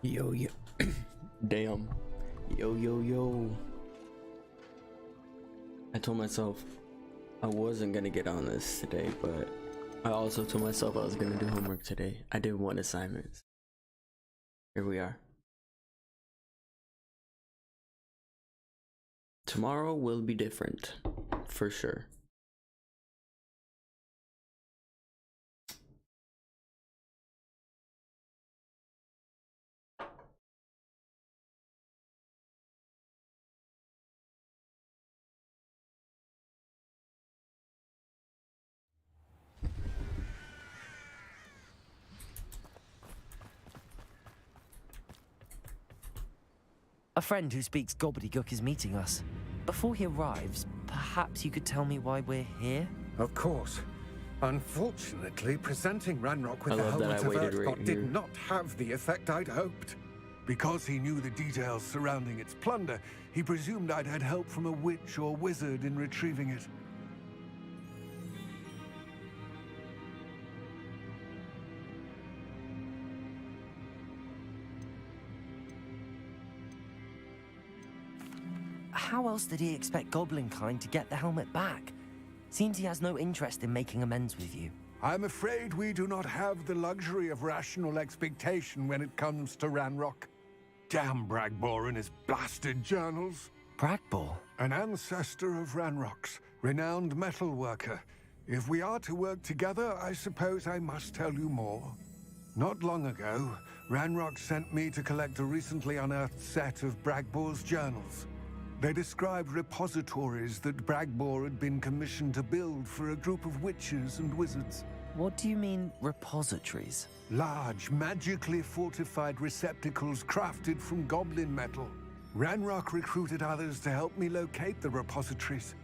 Yo, yo. Damn. Yo, yo, yo. I told myself I wasn't gonna get on this today, but I also told myself I was gonna do homework today. I did one assignment. Here we are. Tomorrow will be different, for sure. A friend who speaks gobbledygook is meeting us. Before he arrives, perhaps you could tell me why we're here? Of course. Unfortunately, presenting Ranrock with the love that helmet I of waited Urtkot right did here. not have the effect I'd hoped. Because he knew the details surrounding its plunder, he presumed I'd had help from a witch or wizard in retrieving it. How else did he expect Goblinkind to get the helmet back? Seems he has no interest in making amends with you. I'm afraid we do not have the luxury of rational expectation when it comes to Ranrock. Damn Bragbor and his blasted journals. Bragbor? An ancestor of Ranrock's, renowned metal worker. If we are to work together, I suppose I must tell you more. Not long ago, Ranrock sent me to collect a recently unearthed set of Bragbor's journals. They described repositories that Bragbor had been commissioned to build for a group of witches and wizards. What do you mean, repositories? Large, magically fortified receptacles crafted from goblin metal. Ranrock recruited others to help me locate the repositories.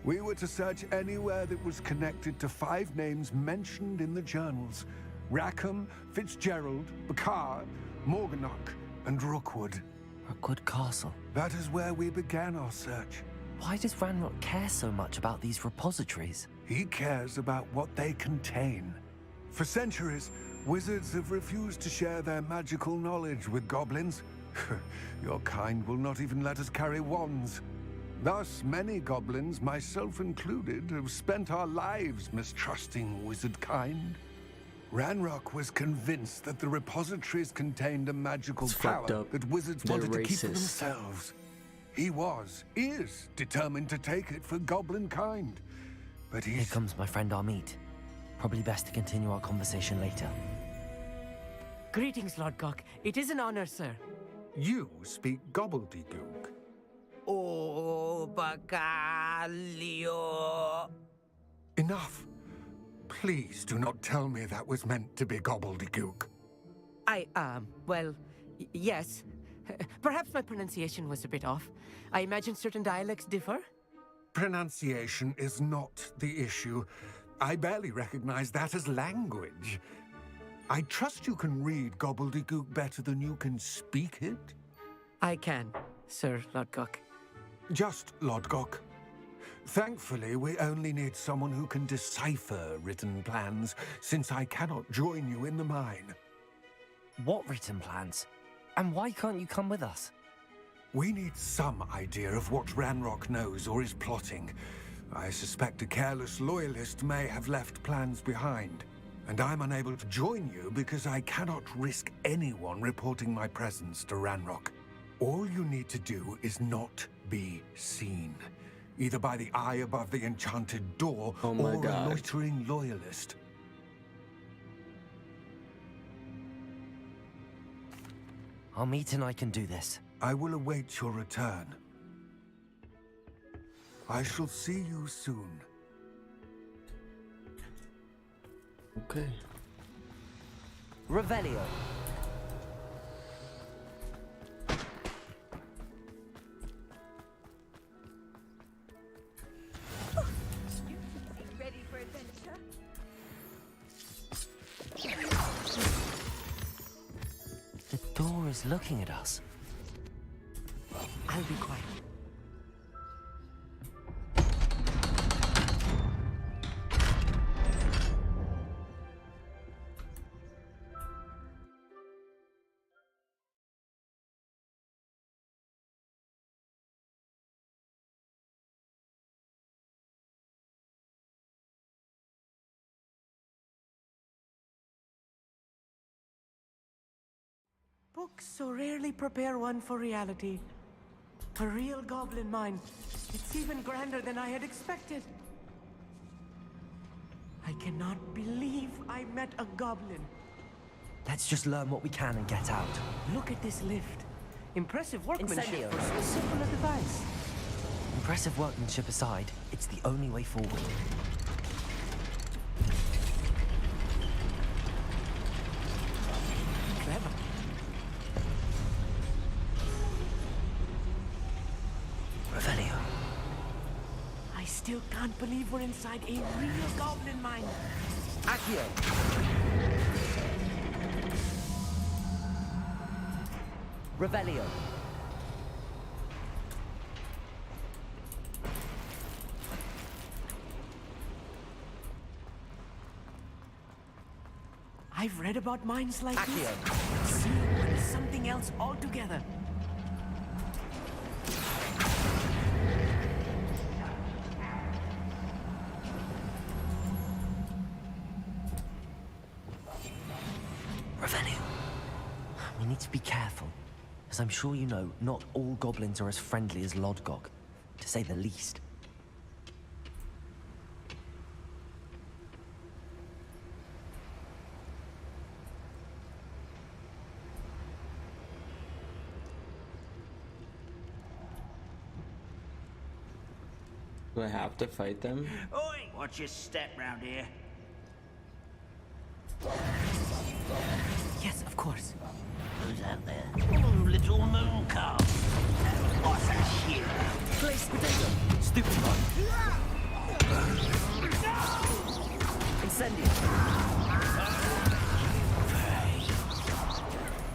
We were to search anywhere that was connected to 5 names mentioned in the journals: Rackham, Fitzgerald, Bakar, Morganach, and Rookwood. Rookwood Castle. That is where we began our search. Why does Ranrock care so much about these repositories? He cares about what they contain. For centuries, wizards have refused to share their magical knowledge with goblins. Your kind will not even let us carry wands. Thus, many goblins, myself included, have spent our lives mistrusting wizard kind. Ranrock was convinced that the repositories contained a magical It's fucked power up. that wizards They're wanted to keep for racist. themselves. He is determined to take it for goblin kind. But Here he's... comes my friend Amit. Probably best to continue our conversation later. Greetings, Lord Gok. It is an honor, sir. You speak gobbledygook. Oh, Bacalio. Enough. Please do not tell me that was meant to be gobbledygook. Well, yes. Perhaps my pronunciation was a bit off. I imagine certain dialects differ. Pronunciation is not the issue. I barely recognize that as language. I trust you can read gobbledygook better than you can speak it. I can, Sir Lord Gok. Just Lodgok. Thankfully, we only need someone who can decipher written plans, since I cannot join you in the mine. What written plans? And why can't you come with us? We need some idea of what Ranrock knows or is plotting. I suspect a careless loyalist may have left plans behind. And I'm unable to join you because I cannot risk anyone reporting my presence to Ranrock. All you need to do is not be seen. Either by the eye above the enchanted door Oh my or God. a loitering loyalist. Amit and I can do this. I will await your return. I shall see you soon. Okay. Revelio. Ready for adventure? The door is looking at us. I'll be quiet. Books so rarely prepare one for reality. A real goblin mine. It's even grander than I had expected. I cannot believe I met a goblin. Let's just learn what we can and get out. Look at this lift. Impressive workmanship Incendio. for so simple a device. Impressive workmanship aside, it's the only way forward. Clever. Revelio. I still can't believe we're inside a real goblin mine. Accio. Revelio. I've read about mines like Accio. this. Seeing one is something else altogether. Revelio. We need to be careful. As I'm sure you know, not all goblins are as friendly as Lodgok, to say the least. Do I have to fight them? Oi! Watch your step round here. Yes, of course. Who's out there? Oh, little moon calf. What's a shit? Place potato! Stupid one! Incendio!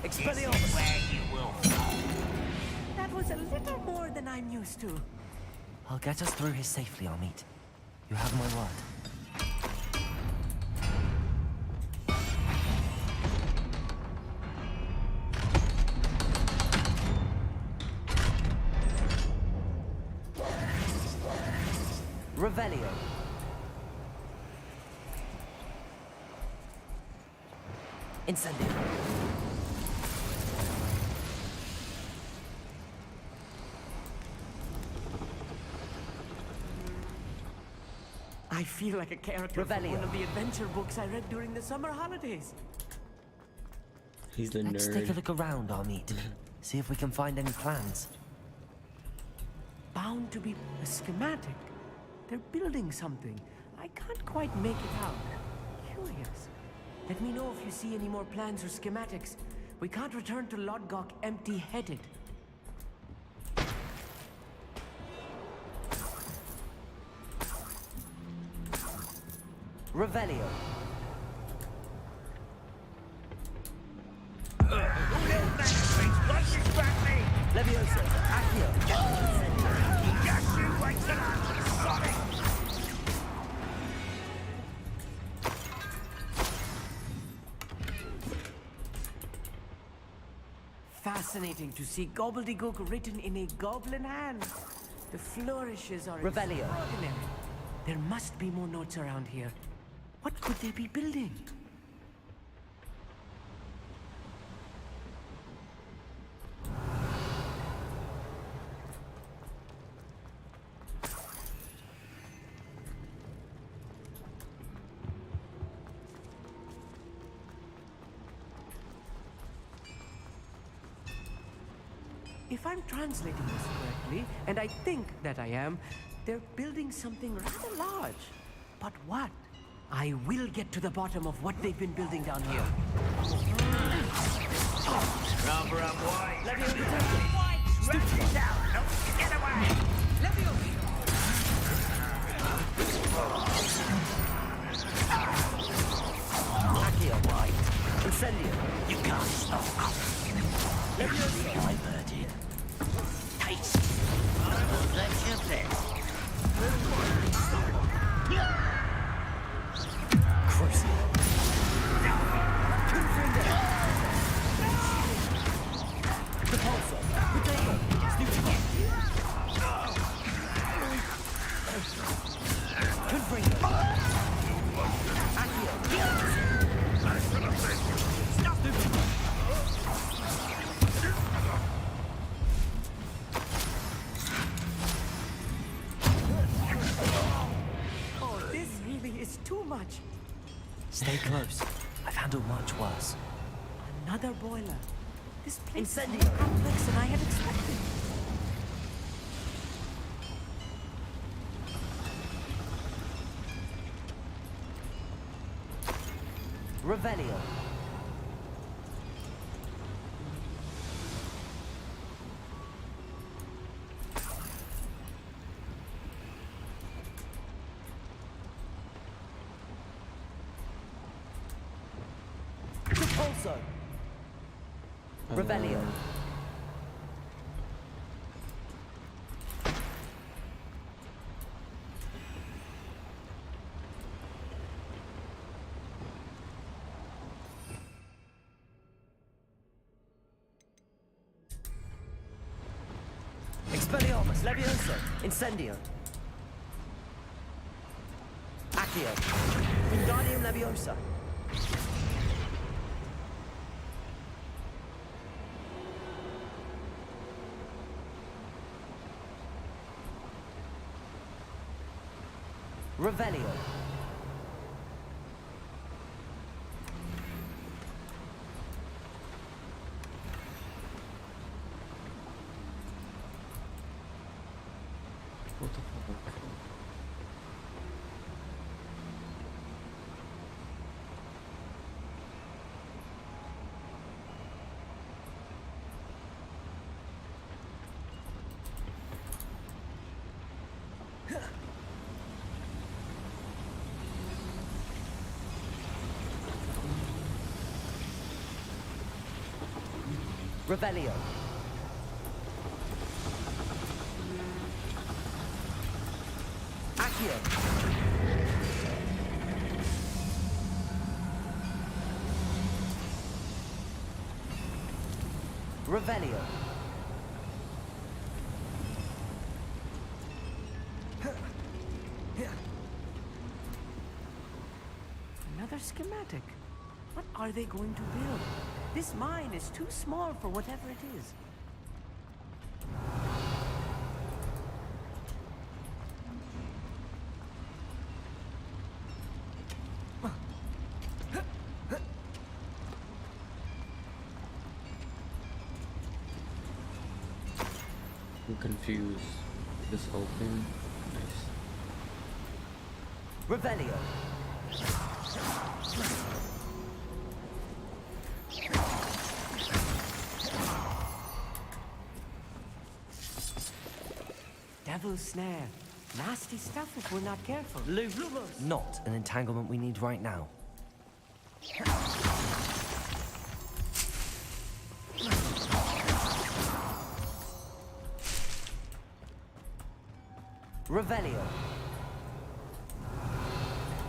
Expelliarmus! Where you will fall. That was a little more than I'm used to. I'll get us through here safely, Amit. You have my word. Revelio. Incendio. I feel like a character from Revelio. one of the adventure books I read during the summer holidays. He's the Let's take a nerd. look around, Amit. See if we can find any plans. Bound to be a schematic. They're building something. I can't quite make it out. Curious. Let me know if you see any more plans or schematics. We can't return to Lodgok empty-headed. Revelio. Leviosa. Accio. Just you wait till I'm sorry. Fascinating to see gobbledygook written in a goblin hand. The flourishes are Revelio. extraordinary. There must be more notes around here. What could they be building? If I'm translating this correctly, and I think that I am, they're building something rather large. But what? I will get to the bottom of what they've been building down here. Rubber up white. White! Stupid down. Don't get away. Accio. White. Incendio. You can't stop us. Leviosa. Diverted. Taste. That's your best. Crucial. Repulsor. Potato. Stupid one. Confringo. Accio. Stupid one. Stay close. I've handled much worse. Another boiler. This place is more Incendio. complex than I had expected. Revelio. Repulso. Revelio. Expelliarmus, Levioso, Incendio. Accio. Wingardium Leviosa. Revelio. What the fuck? Revelio. Accio. Revelio. Another schematic. What are they going to build? This mine is too small for whatever it is. I'm confused. This open. Nice. Revelio. Devil's snare. Nasty stuff if we're not careful. Not an entanglement we need right now. Revelio.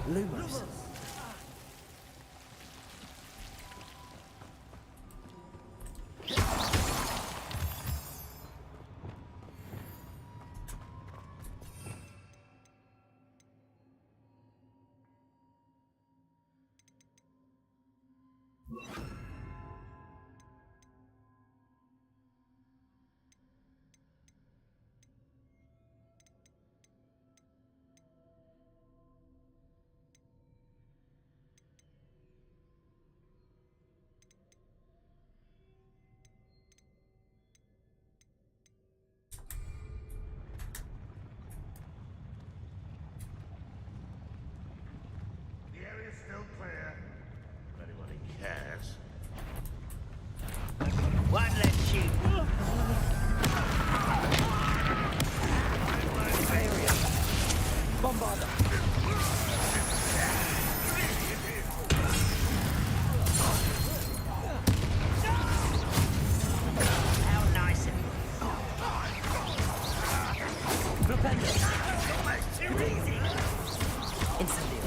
Lumos. The area's still clear. If anyone cares. One less sheep. Area. Bombarda. How nice of you. Flipendo. Almost too easy. Incendio.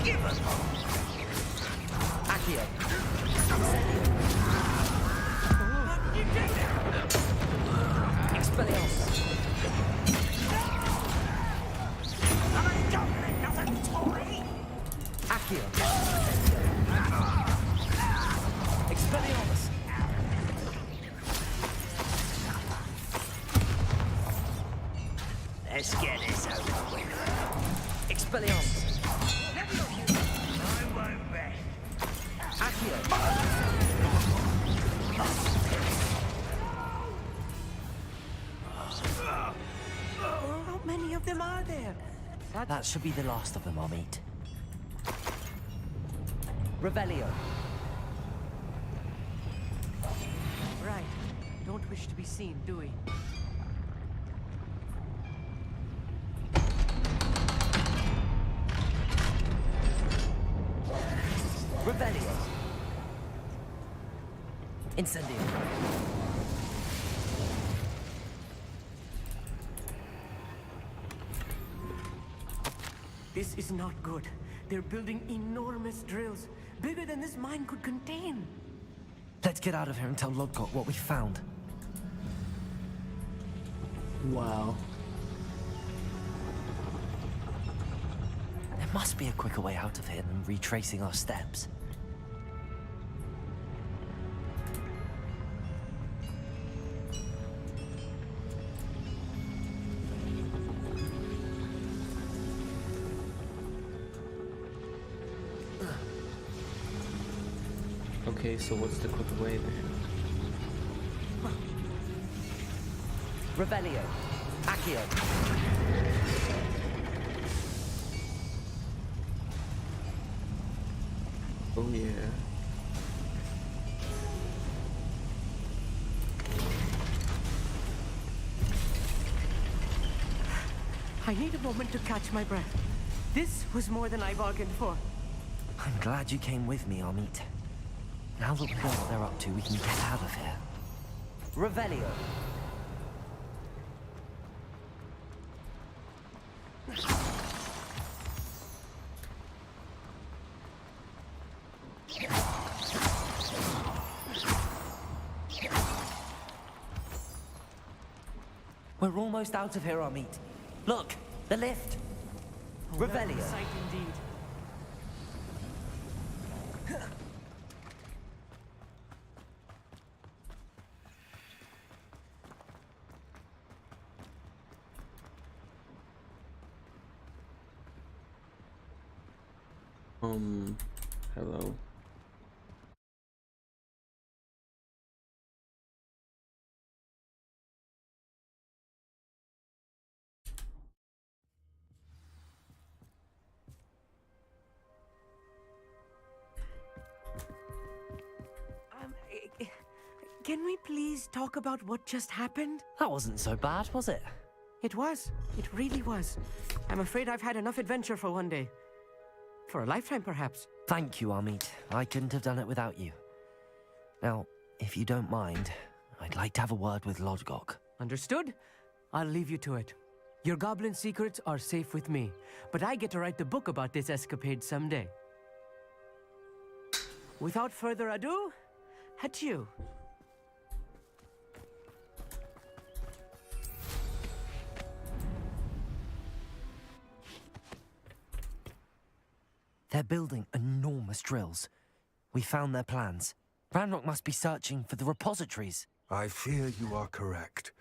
Give us Accio. Expelliarmus. I'm a goblin, not a toy. Accio. Expelliarmus. Let's get this over with. Expelliarmus! I won't rest. Accio! How many of them are there? That should be the last of them, I'll meet. Revelio. Right. Don't wish to be seen, do we? Revelio. Incendio. This is not good. They're building enormous drills, bigger than this mine could contain. Let's get out of here and tell Lodgok what we found. Wow. There must be a quicker way out of here than retracing our steps. Okay, so what's the quick way then? Revelio. Accio. Oh yeah. I need a moment to catch my breath. This was more than I bargained for. I'm glad you came with me, Amit. Now that we know what they're up to, we can get out of here. Revelio. We're almost out of here, Amit. Look, the lift. Revelio. Sight indeed. Hello. Can we please talk about what just happened? That wasn't so bad, was it? It was. It really was. I'm afraid I've had enough adventure for one day. For a lifetime, perhaps. Thank you, Amit. I couldn't have done it without you. Now, if you don't mind, I'd like to have a word with Lodgok. Understood? I'll leave you to it. Your goblin secrets are safe with me, but I get to write the book about this escapade someday. Without further ado, adieu. They're building enormous drills. We found their plans. Ranrock must be searching for the repositories. I fear you are correct.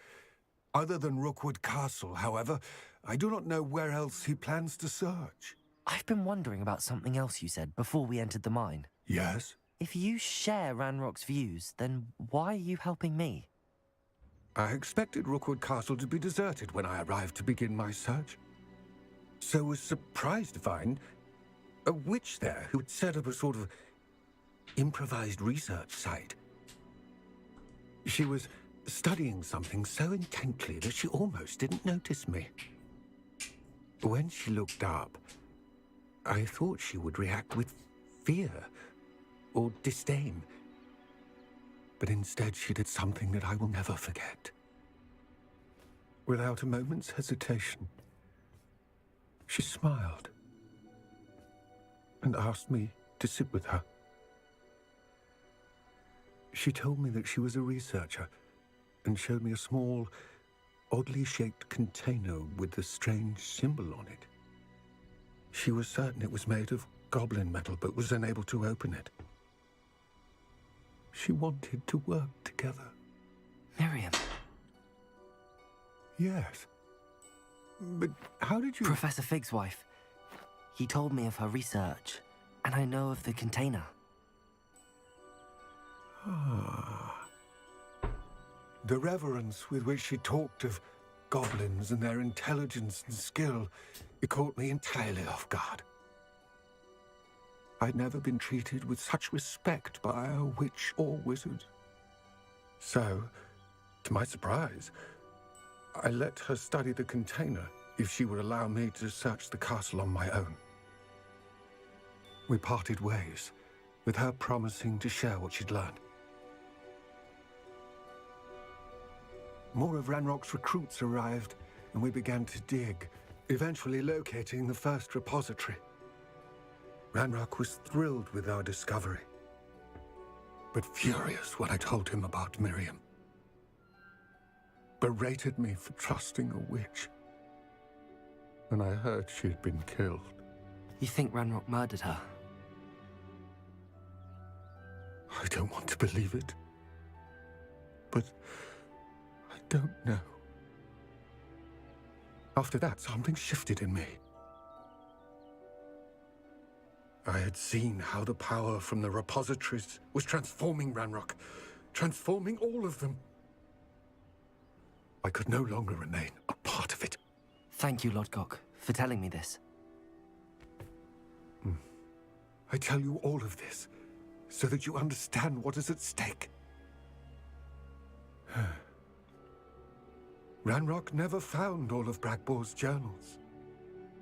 Other than Rookwood Castle, however, I do not know where else he plans to search. I've been wondering about something else you said before we entered the mine. Yes? If you share Ranrock's views, then why are you helping me? I expected Rookwood Castle to be deserted when I arrived to begin my search. So was surprised to find a witch there who had set up a sort of improvised research site. She was studying something so intently that she almost didn't notice me. When she looked up, I thought she would react with fear or disdain. But instead she did something that I will never forget. Without a moment's hesitation, she smiled and asked me to sit with her. She told me that she was a researcher and showed me a small, oddly shaped container with a strange symbol on it. She was certain it was made of goblin metal, but was unable to open it. She wanted to work together. Miriam. Yes. But how did you... Professor Fig's wife. He told me of her research, and I know of the container. The reverence with which she talked of goblins and their intelligence and skill, it caught me entirely off guard. I'd never been treated with such respect by a witch or wizard. So, to my surprise, I let her study the container if she would allow me to search the castle on my own. We parted ways, with her promising to share what she'd learned. More of Ranrock's recruits arrived, and we began to dig, eventually locating the first repository. Ranrock was thrilled with our discovery, but furious when I told him about Miriam. Berated me for trusting a witch, and I heard she had been killed. You think Ranrock murdered her? I don't want to believe it, but I don't know. After that, something shifted in me. I had seen how the power from the repositories was transforming Ranrock, transforming all of them. I could no longer remain a part of it. Thank you, Lodgok, for telling me this. I tell you all of this so that you understand what is at stake. Ranrock never found all of Bragbor's journals,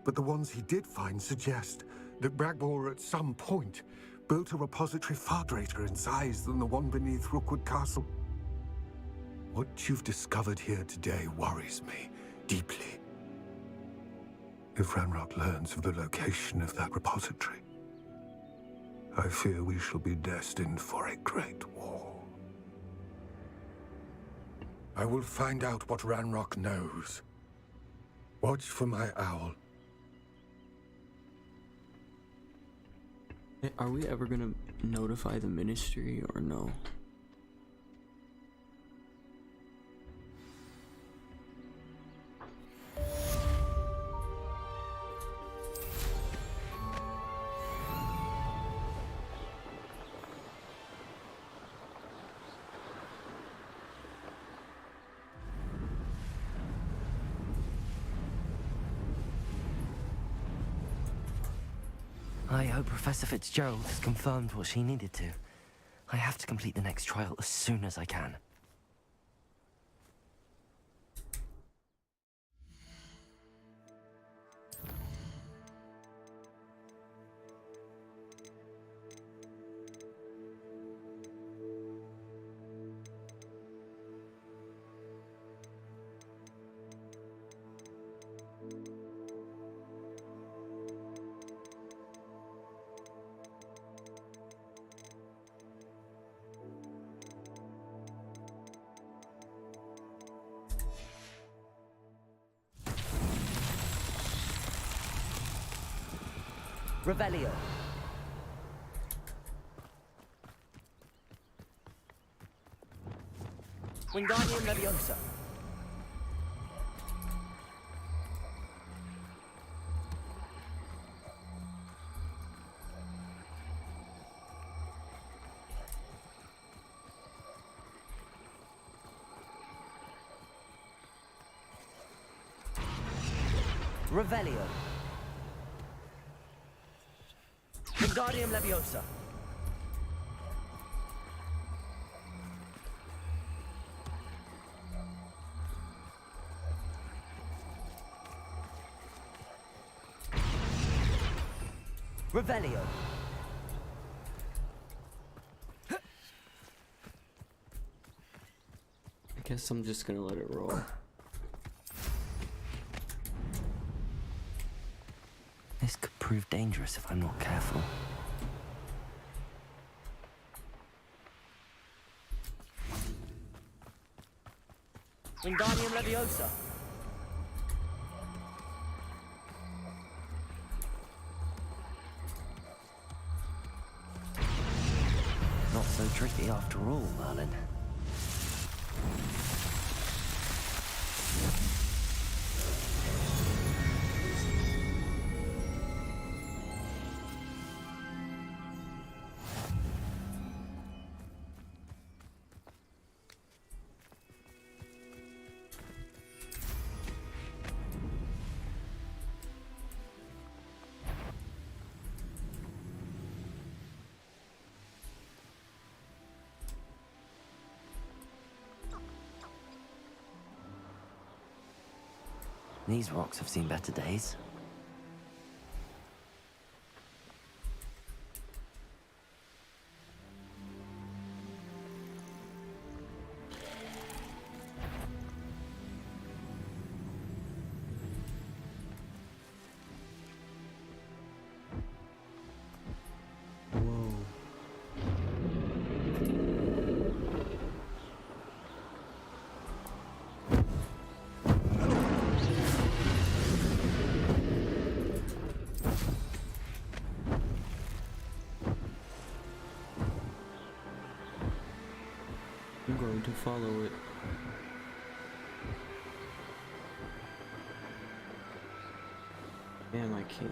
but the ones he did find suggest that Bragbor at some point built a repository far greater in size than the one beneath Rookwood Castle. What you've discovered here today worries me deeply. If Ranrock learns of the location of that repository, I fear we shall be destined for a great war. I will find out what Ranrock knows. Watch for my owl. Are we ever gonna notify the ministry or no? I hope Professor Fitzgerald has confirmed what she needed to. I have to complete the next trial as soon as I can. Revelio. Wingardium Leviosa. Revelio. Wingardium Leviosa. Revelio. I guess I'm just gonna let it roll. This could prove dangerous if I'm not careful. Wingardium Leviosa. Not so tricky after all, Merlin. These rocks have seen better days. Whoa. I'm going to follow it. Damn, I can't.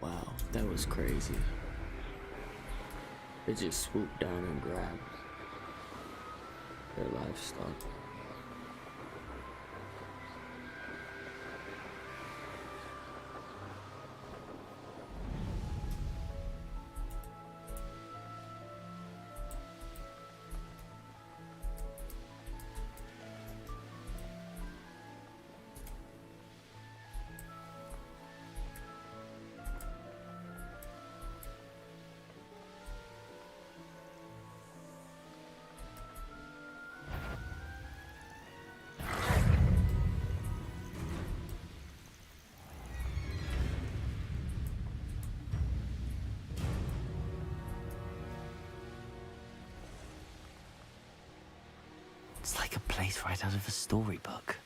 Wow, that was crazy. They just swooped down and grabbed their livestock. It's like a place right out of a storybook.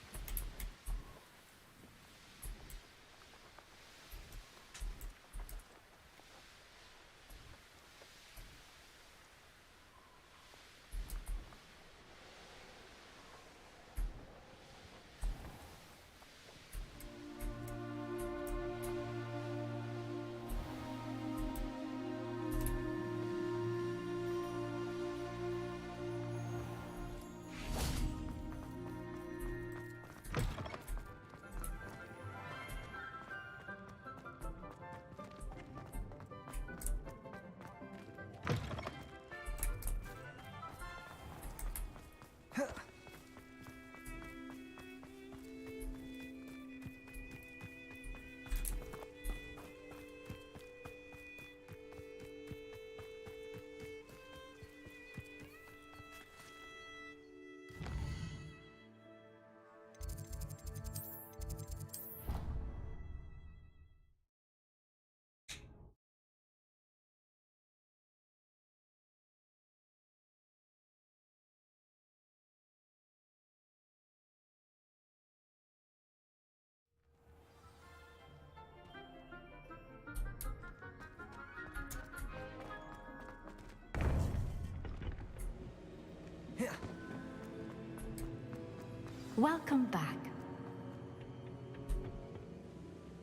Welcome back.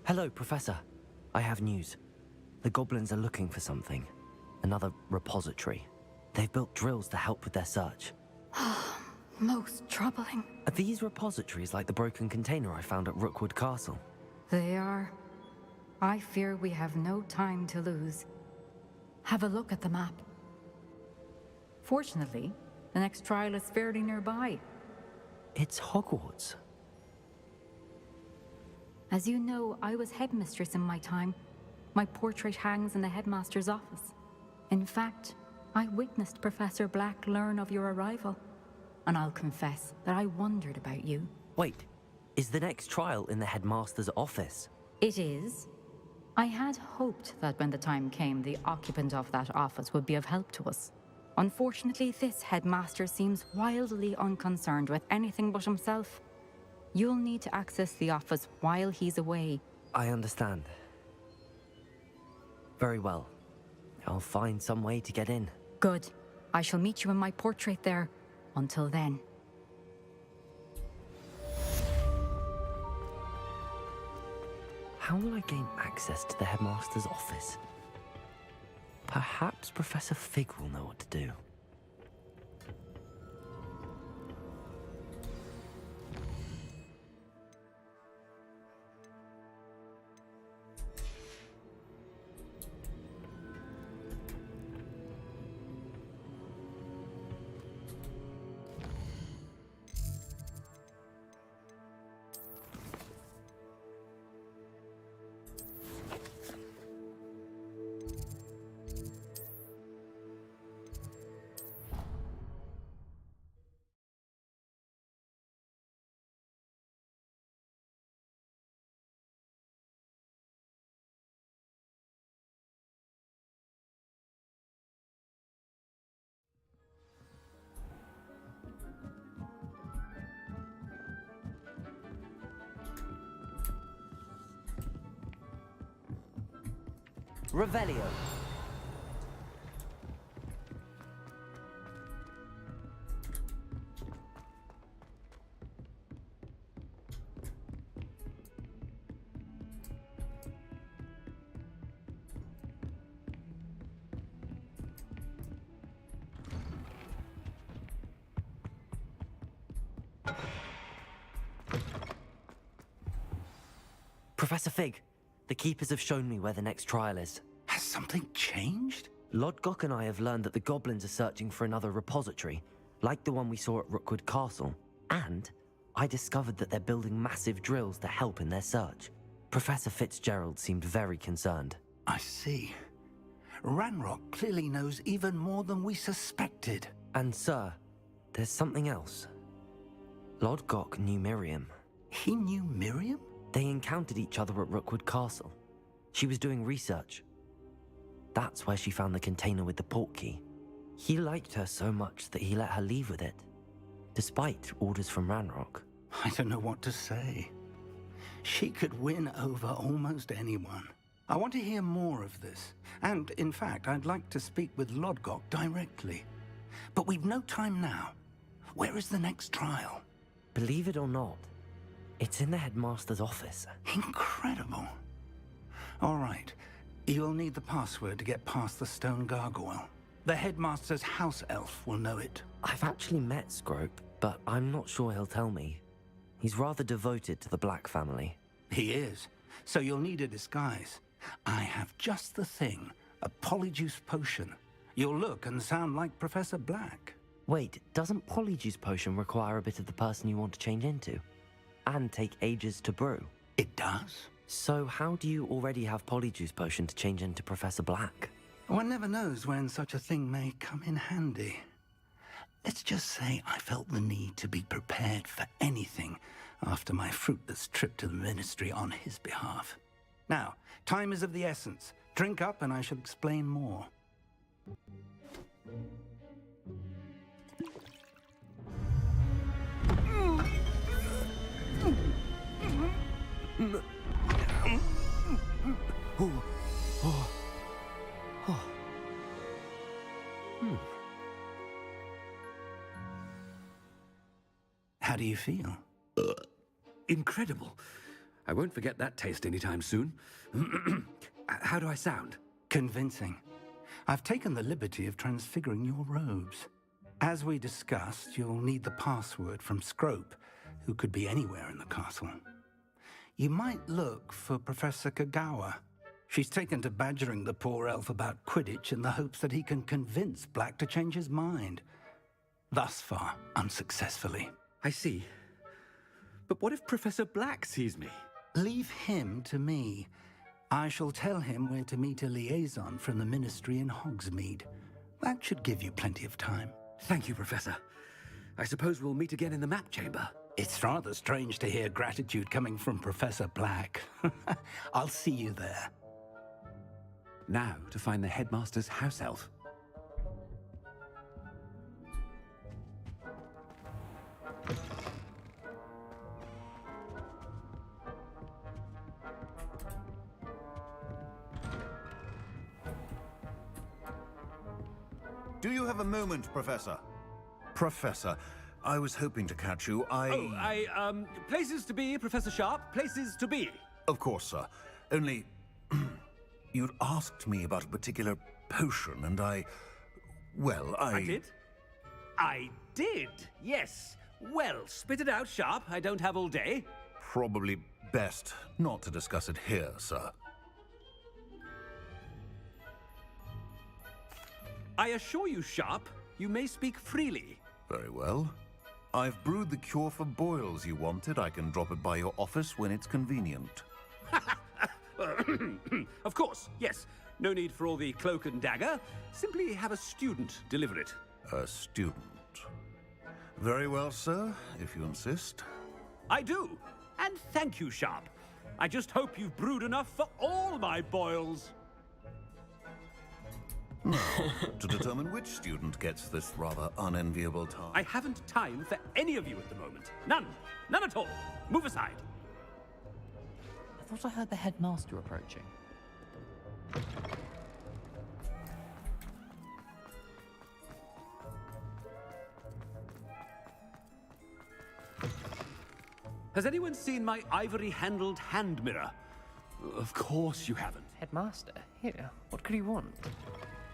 Hello, Professor. I have news. The goblins are looking for something. Another repository. They've built drills to help with their search. Most troubling. Are these repositories like the broken container I found at Rookwood Castle? They are. I fear we have no time to lose. Have a look at the map. Fortunately, the next trial is fairly nearby. It's Hogwarts. As you know, I was headmistress in my time. My portrait hangs in the headmaster's office. In fact, I witnessed Professor Black learn of your arrival. And I'll confess that I wondered about you. Wait, is the next trial in the headmaster's office? It is. I had hoped that when the time came, the occupant of that office would be of help to us. Unfortunately, this headmaster seems wildly unconcerned with anything but himself. You'll need to access the office while he's away. I understand. Very well. I'll find some way to get in. Good. I shall meet you in my portrait there. Until then. How will I gain access to the headmaster's office? Perhaps Professor Fig will know what to do. Revelio. Professor Fig, the Keepers have shown me where the next trial is. Has something changed? Lodgok and I have learned that the goblins are searching for another repository, like the one we saw at Rookwood Castle. And I discovered that they're building massive drills to help in their search. Professor Fitzgerald seemed very concerned. I see. Ranrock clearly knows even more than we suspected. And sir, there's something else. Lodgok knew Miriam. He knew Miriam? They encountered each other at Rookwood Castle. She was doing research. That's where she found the container with the portkey. He liked her so much that he let her leave with it, despite orders from Ranrock. I don't know what to say. She could win over almost anyone. I want to hear more of this. And, in fact, I'd like to speak with Lodgok directly. But we've no time now. Where is the next trial? Believe it or not, it's in the headmaster's office. Incredible. All right. You'll need the password to get past the stone gargoyle. The headmaster's house elf will know it. I've actually met Scrope, but I'm not sure he'll tell me. He's rather devoted to the Black family. He is. So you'll need a disguise. I have just the thing. A polyjuice potion. You'll look and sound like Professor Black. Wait, doesn't Polyjuice Potion require a bit of the person you want to change into? And take ages to brew? It does? So how do you already have Polyjuice Potion to change into Professor Black? One never knows when such a thing may come in handy. Let's just say I felt the need to be prepared for anything after my fruitless trip to the Ministry on his behalf. Now, time is of the essence. Drink up and I shall explain more. How do you feel? Incredible. I won't forget that taste anytime soon. How do I sound? Convincing. I've taken the liberty of transfiguring your robes. As we discussed, you'll need the password from Scrope, who could be anywhere in the castle. You might look for Professor Kagawa. She's taken to badgering the poor elf about Quidditch in the hopes that he can convince Black to change his mind. Thus far, unsuccessfully. I see. But what if Professor Black sees me? Leave him to me. I shall tell him where to meet a liaison from the Ministry in Hogsmeade. That should give you plenty of time. Thank you, Professor. I suppose we'll meet again in the map chamber. It's rather strange to hear gratitude coming from Professor Black. I'll see you there. Now to find the headmaster's house elf. Do you have a moment, Professor? Professor, I was hoping to catch you. Places to be, Professor Sharp. Places to be. Of course, sir. Only... you'd asked me about a particular potion, and well, I did? I did, yes. Well, spit it out, Sharp. I don't have all day. Probably best not to discuss it here, sir. I assure you, Sharp, you may speak freely. Very well. I've brewed the cure for boils you wanted. I can drop it by your office when it's convenient. Of course, yes. No need for all the cloak and dagger. Simply have a student deliver it. A student. Very well, sir, if you insist. I do. And thank you, Sharp. I just hope you've brewed enough for all my boils. Now, to determine which student gets this rather unenviable task. I haven't time for any of you at the moment. None. None at all. Move aside. I thought I heard the headmaster approaching. Has anyone seen my ivory-handled hand mirror? Of course you haven't. Headmaster, here, what could you want?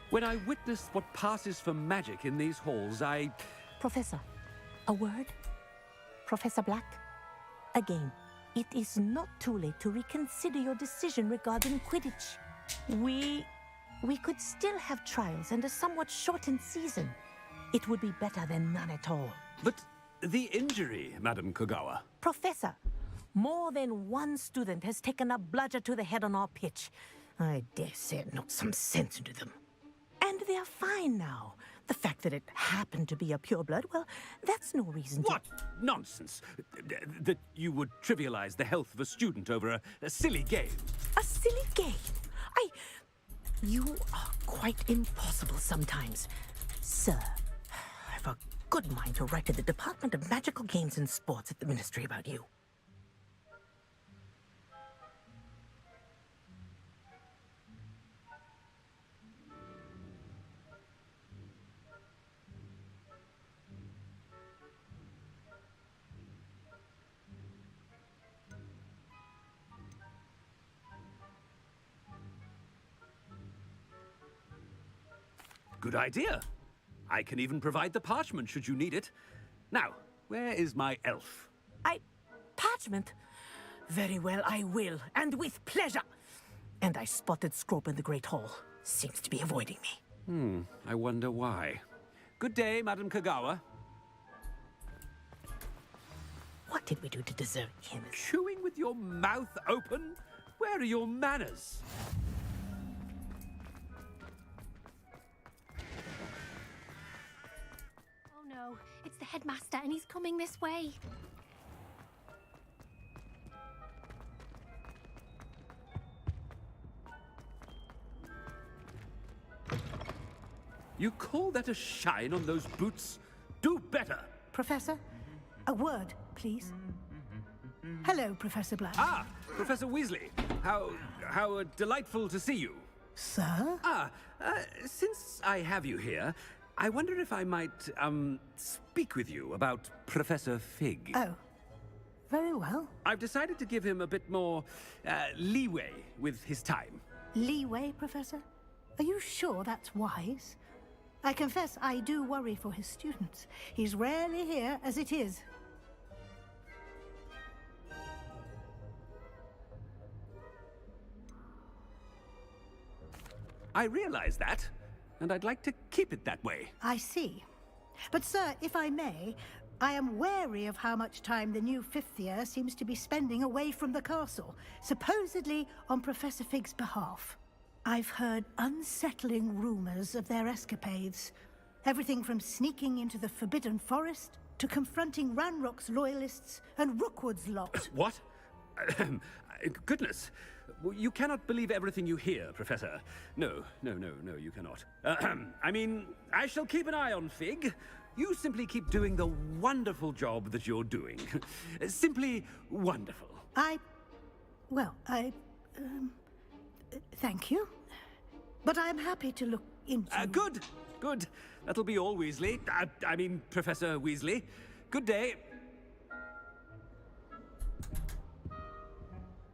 When I witness what passes for magic in these halls, Professor, a word? Professor Black? Again, it is not too late to reconsider your decision regarding Quidditch. We could still have trials and a somewhat shortened season. It would be better than none at all. But the injury, Madam Kogawa. Professor, more than one student has taken a bludger to the head on our pitch. I dare say it knocked some sense into them. And they're fine now. The fact that it happened to be a pureblood, well, that's no reason to... What nonsense! That you would trivialize the health of a student over a silly game. A silly game? You are quite impossible sometimes. Sir, I've a good mind to write to the Department of Magical Games and Sports at the Ministry about you. Good idea. I can even provide the parchment should you need it. Now, where is my elf? Parchment? Very well, I will, and with pleasure. And I spotted Scrope in the Great Hall. Seems to be avoiding me. I wonder why. Good day, Madam Kogawa. What did we do to deserve him? Chewing with your mouth open? Where are your manners? Oh no, it's the headmaster and he's coming this way. You call that a shine on those boots? Do better! Professor, a word, please. Hello, Professor Black. Ah, Professor Weasley. How delightful to see you. Sir? Since I have you here, I wonder if I might, speak with you about Professor Fig. Oh, very well. I've decided to give him a bit more, leeway with his time. Leeway, Professor? Are you sure that's wise? I confess I do worry for his students. He's rarely here as it is. I realize that, and I'd like to keep it that way. I see. But, sir, if I may, I am wary of how much time the new fifth year seems to be spending away from the castle, supposedly on Professor Fig's behalf. I've heard unsettling rumors of their escapades. Everything from sneaking into the Forbidden Forest to confronting Ranrock's loyalists and Rookwood's lot. What? Goodness. You cannot believe everything you hear, Professor. No, you cannot. I mean, I shall keep an eye on Fig. You simply keep doing the wonderful job that you're doing. Simply wonderful. Thank you. But I'm happy to look into... Good. That'll be all, Weasley. I mean, Professor Weasley. Good day.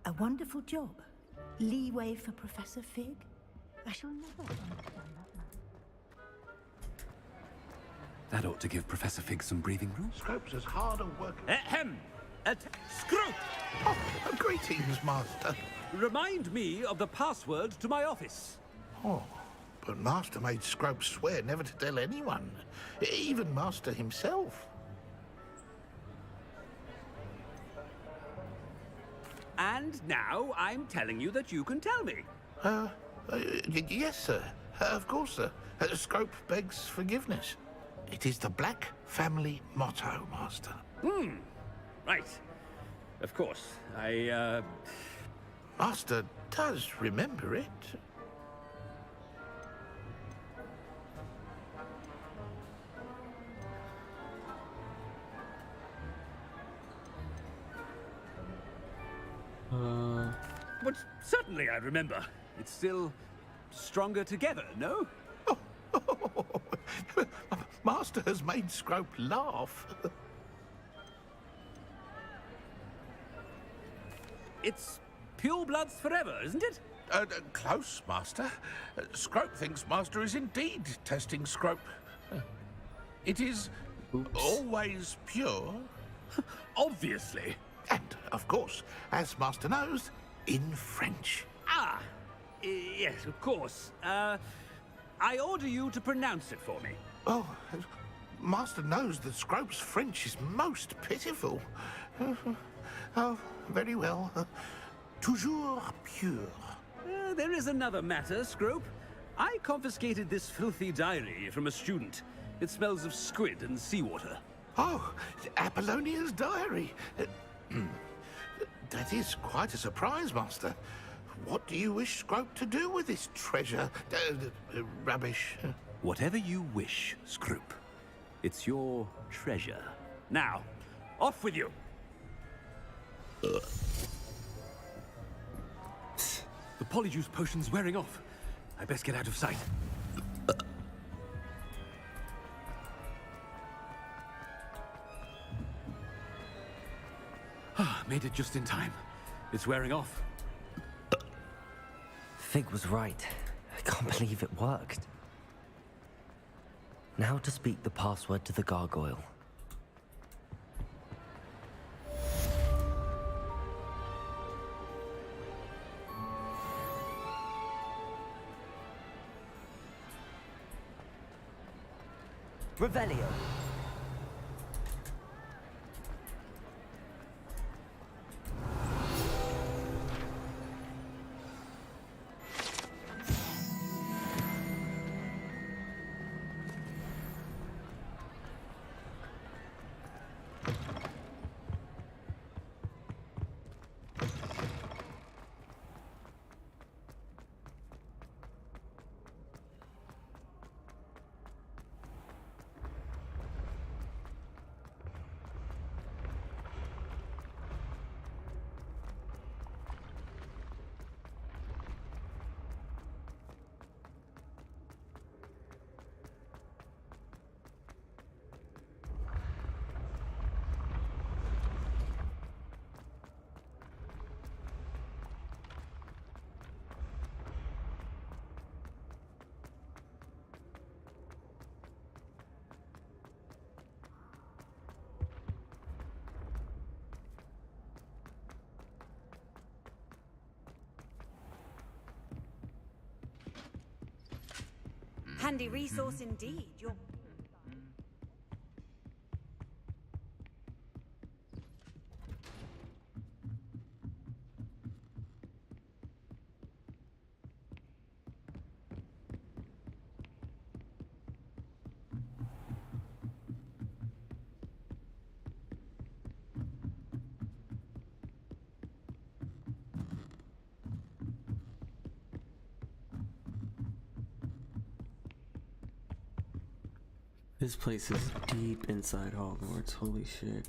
A wonderful job. Leeway for Professor Fig? I shall never understand that. That ought to give Professor Fig some breathing room. Scrope's as hard at work. Scrope! Oh, greetings, Master. Remind me of the password to my office. Oh, but Master made Scrope swear never to tell anyone, even Master himself. And now I'm telling you that you can tell me. Yes, sir. Of course, sir. Scrope begs forgiveness. It is the Black family motto, Master. Right. Of course. Master does remember it. But certainly I remember. It's still stronger together, no? Master has made Scrope laugh. It's pure bloods forever, isn't it? Close, Master. Scrope thinks Master is indeed testing Scrope. It is always pure. Obviously. And, of course, as Master knows, in French. Ah, yes, of course. I order you to pronounce it for me. Oh, Master knows that Scrope's French is most pitiful. Oh, very well. Toujours pure. There is another matter, Scrope. I confiscated this filthy diary from a student. It smells of squid and seawater. Oh, Apollonia's diary. That is quite a surprise, Master. What do you wish Scrope to do with this treasure? Rubbish. Whatever you wish, Scrope. It's your treasure. Now, off with you. The polyjuice potion's wearing off. I best get out of sight. Made it just in time. It's wearing off. Fig was right. I can't believe it worked. Now to speak the password to the gargoyle. Revelio. Handy resource indeed. You're... This place is deep inside Hogwarts, holy shit.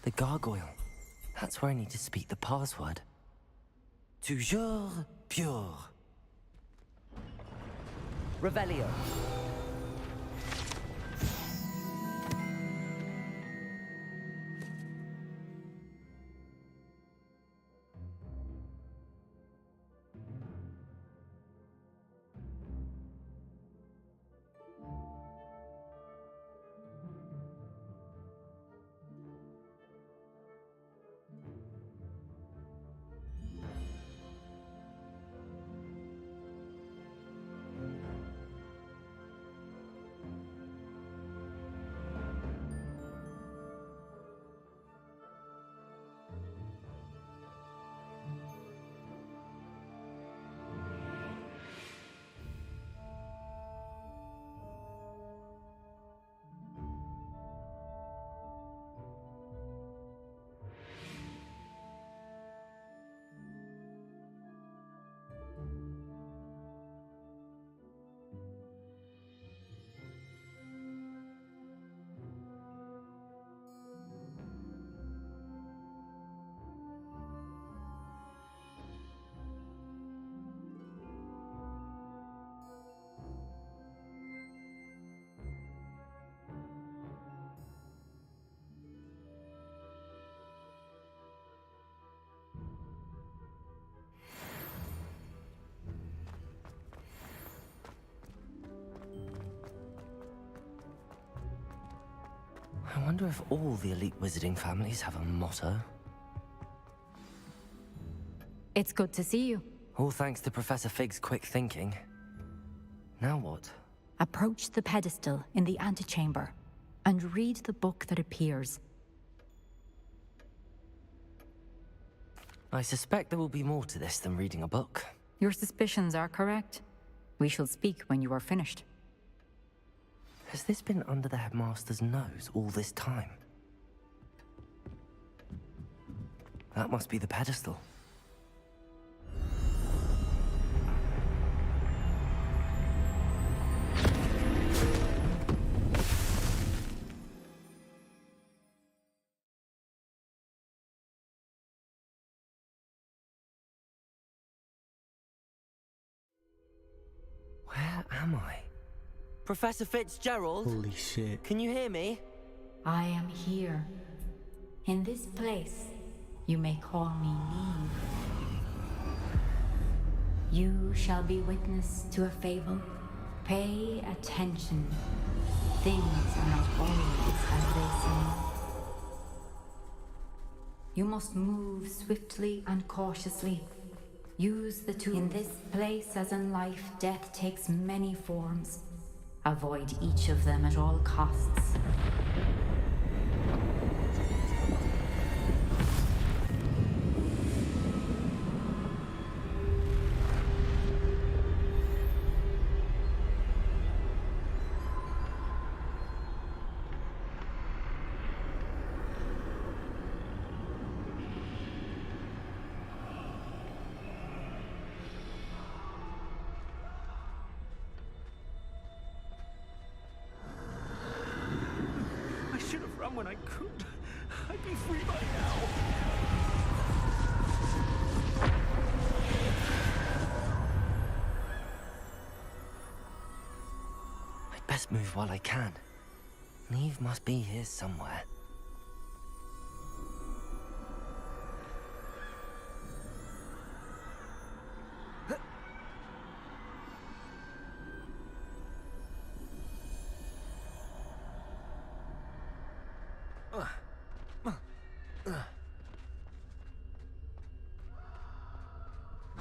The gargoyle. That's where I need to speak the password. Toujours pure. Revelio. I wonder if all the elite wizarding families have a motto. It's good to see you. All thanks to Professor Fig's quick thinking. Now what? Approach the pedestal in the antechamber and read the book that appears. I suspect there will be more to this than reading a book. Your suspicions are correct. We shall speak when you are finished. Has this been under the headmaster's nose all this time? That must be the pedestal. Where am I? Professor Fitzgerald? Holy shit. Can you hear me? I am here. In this place, you may call me Neve. You shall be witness to a fable. Pay attention. Things are not always as they seem. You must move swiftly and cautiously. Use the tools. In this place, as in life, death takes many forms. Avoid each of them at all costs. When I could, I'd be free by now. I'd best move while I can. Neve must be here somewhere.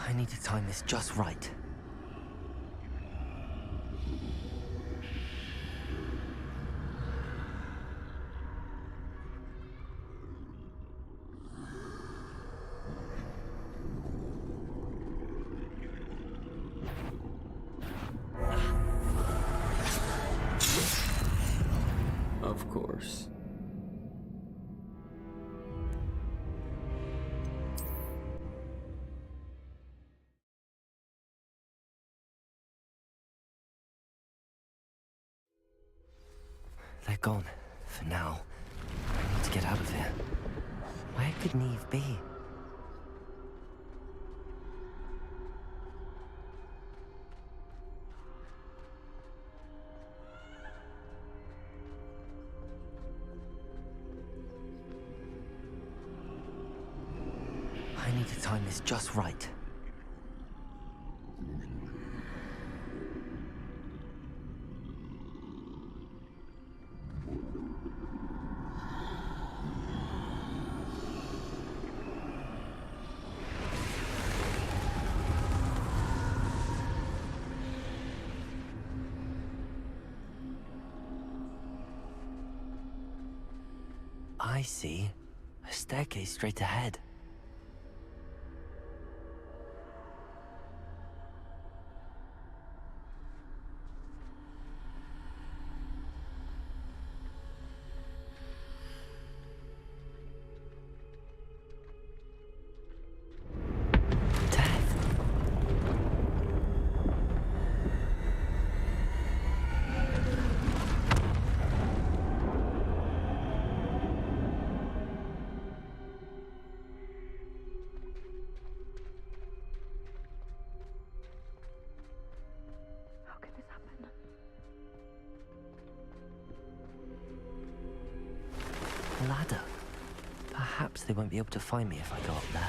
I need to time this just right. Of course. They're gone, for now. I need to get out of here. Where could Neve be? I need to time this just right. I see a staircase straight ahead. Ladder. Perhaps they won't be able to find me if I go up there.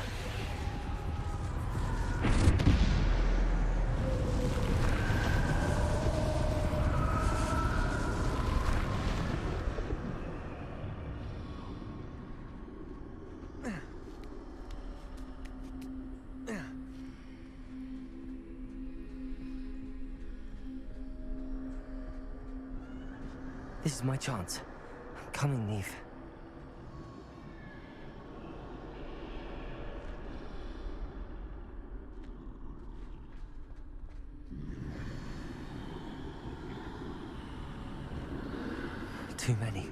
This is my chance. I'm coming, Neve. Too many.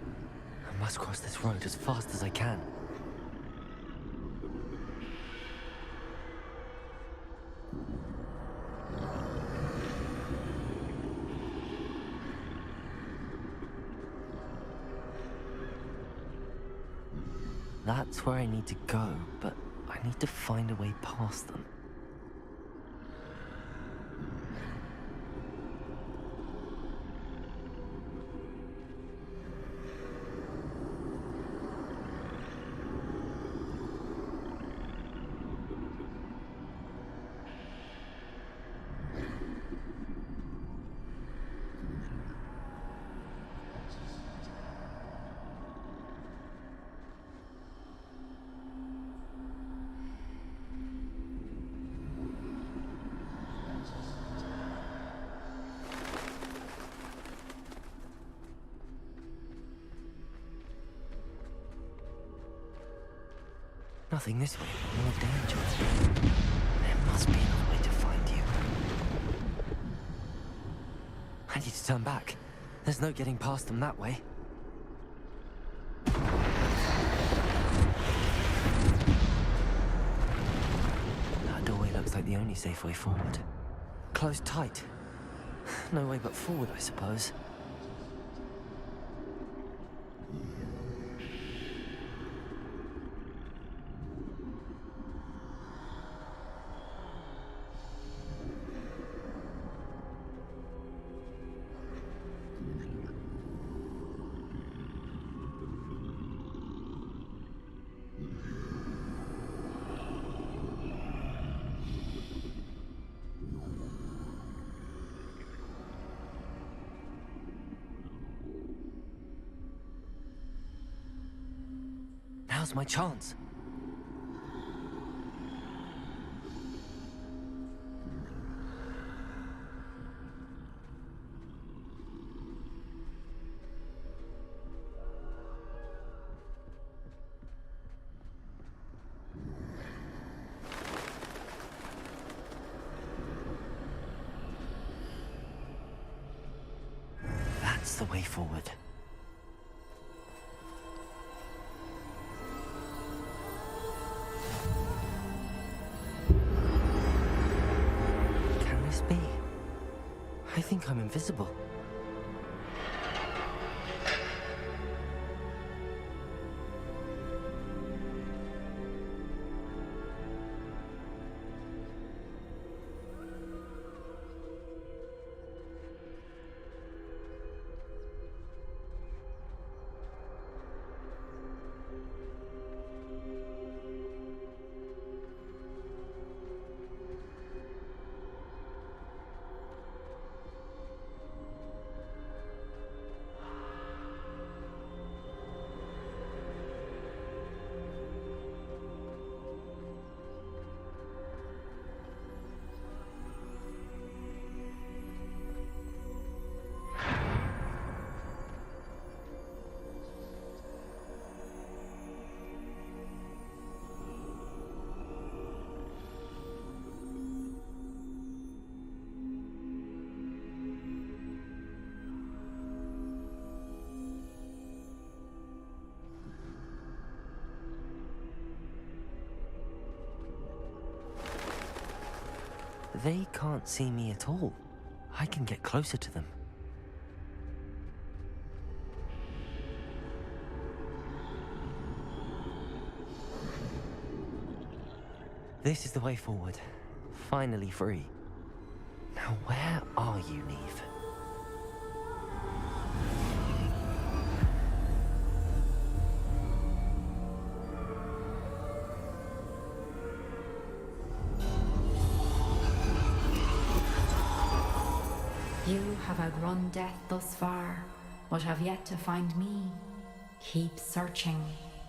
I must cross this road as fast as I can. That's where I need to go, but I need to find a way past them. Nothing this way, more dangerous. There must be another way to find you. I need to turn back. There's no getting past them that way. That doorway looks like the only safe way forward. Closed tight. No way but forward, I suppose. Now's my chance. That's the way forward. I think I'm invisible. They can't see me at all. I can get closer to them. This is the way forward. Finally free. Now where are you, Neve? You have outrun death thus far, but have yet to find me. Keep searching,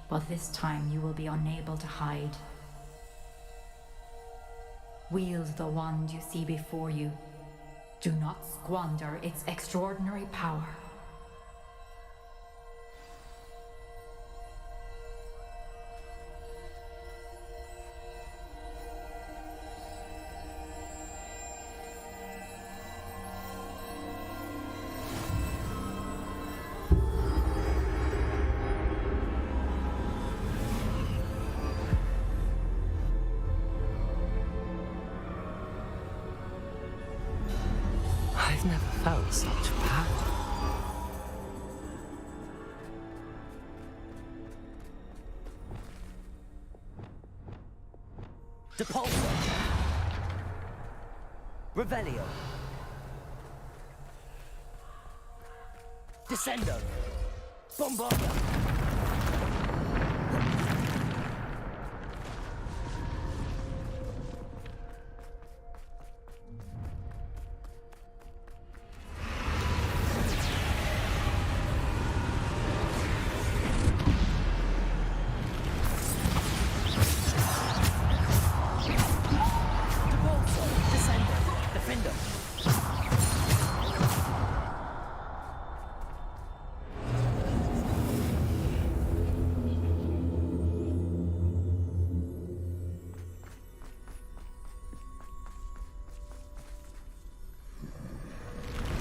but this time you will be unable to hide. Wield the wand you see before you. Do not squander its extraordinary power. I've never felt such power. Depulso! Revelio! Descendo! Bombarda!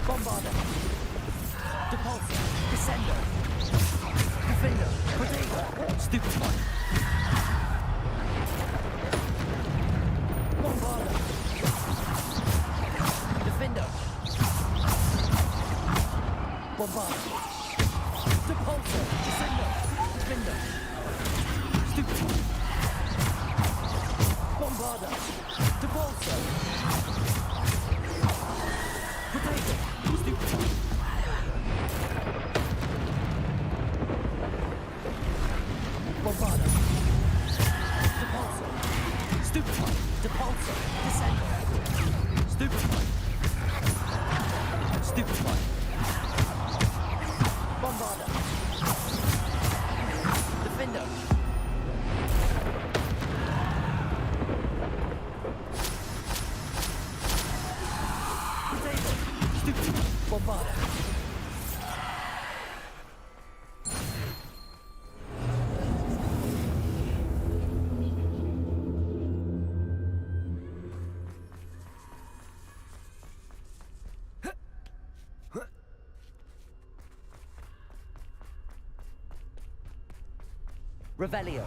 Bombarda! Depulso! Descendo! Defender! Protego! Stupefy! Bombarda! Defender! Bombarda! Depulso! Descendo! Defender! Stupefy! Bombarda! Depulso! Protego! Stupefy! Bombarda! Depulso! Stupefy! Depulso! Descendo! Stupefy! Stupefy! Bombarda! Defender! Protego! Stupefy! Bombarda! Revelio.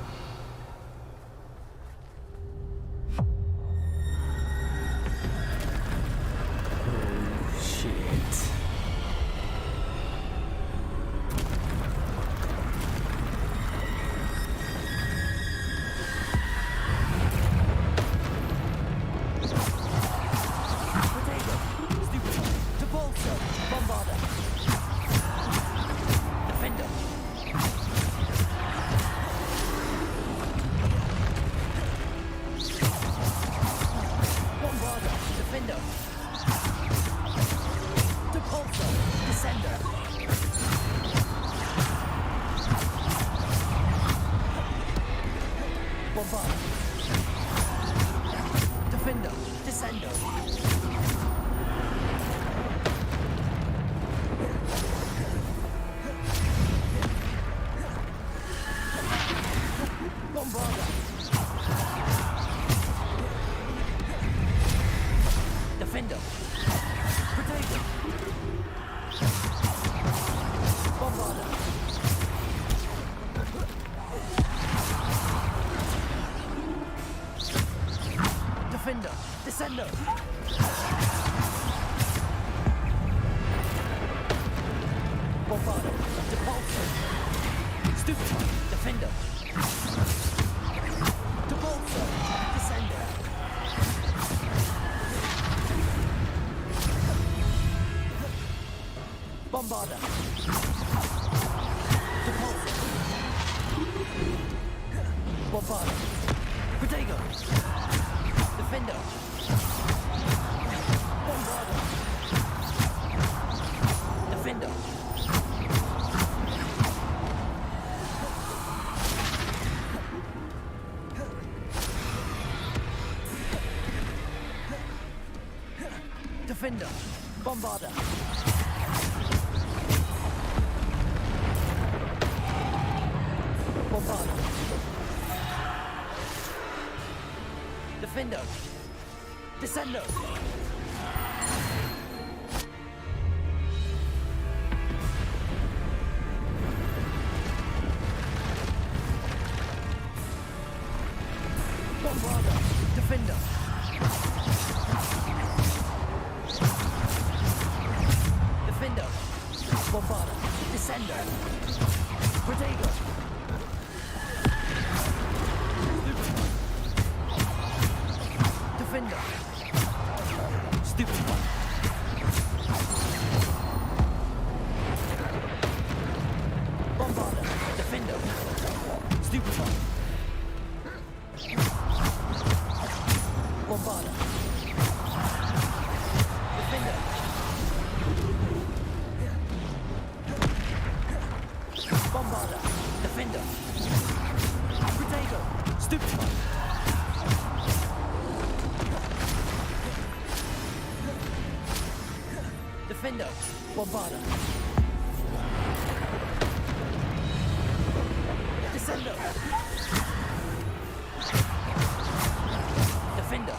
Oh shit. Protego. Stupefy. Depulso. Bombarda. Defender. Bombarda. Defender. Depulso. Descender. Bombarda. Defender. Descender. Bombarda. Defender. Protego. Bombarda. Defender. Descendo. Bombarda. Depulso. Stupefy. Defender. Depulso. Descender. Bombarda. Depulso. Bombarda. Protego. Defender. Bombarda. Defender. Defender. Bombarda. Bombarda. Defender. Descendo. Bombarda. Defender. Bombarda. Descender. Protego. Defender. Stupid one. Bombarda. Defender. Stupid one. Bombarda. Defender. Bombarda. Defender. Protego. Stupid one. Defender. Bombarda. Descender. Defender.